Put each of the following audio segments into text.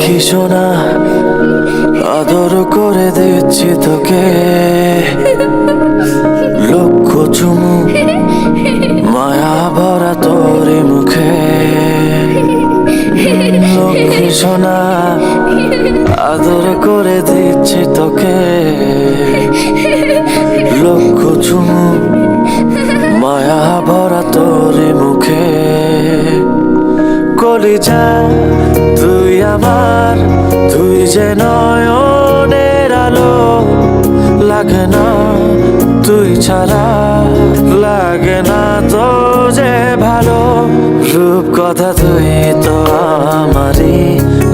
লক্ষ্মী সোনা আদর করে দিচ্ছি তোকে, লক্ষ চুমু মায়া ভরা তোর মুখে। লক্ষ্মী সোনা আদর করে দিচ্ছি তোকে, লক্ষ চুমু মায়া ভরা তোর মুখে। কলিজা তুই আমার, তুই যে নয়নের আলো, লাগে না তুই ছাড়া, লাগে না তো যে ভালো। রূপ কথা তুই তো আমারই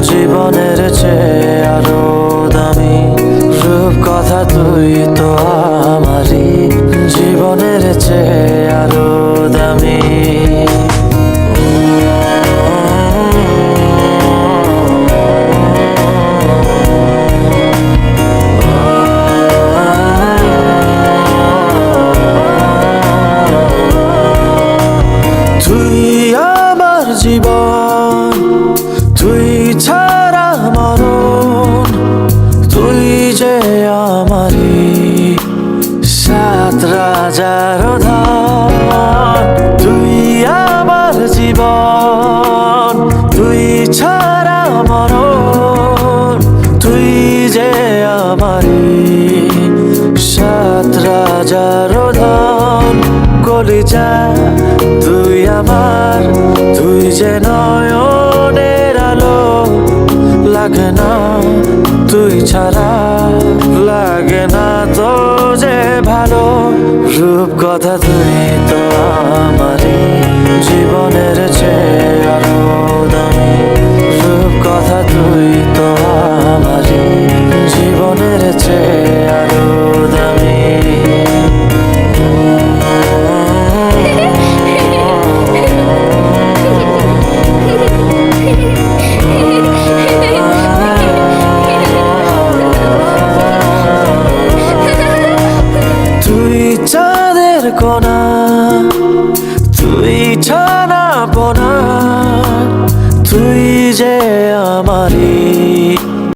জীবনের চেয়ে আরো দামি, রূপ কথা তুই তো আমারই জীবনের চেয়ে আরো দামি। জীবন তুই ছাড়া, মরণ তুই যে আমারি সাত রাজার ধন। তুই আমার জীবন, তুই ছাড়া মরণ, তুই যে আমারি সাত রাজার ধন। কলিজা তুই আমার, তুই যে নয়নের আলো, লাগে না তুই ছাড়া, লাগে না তো যে ভালো। রূপ কথা তুই তো আমারই জীবনের চেয়ে আরো দামি, রূপ কথা তুই তো আমারই জীবনের চেয়ে আরো দামি। চাঁদের কোনা তুই ছানা পোনা, তুই যে আমারি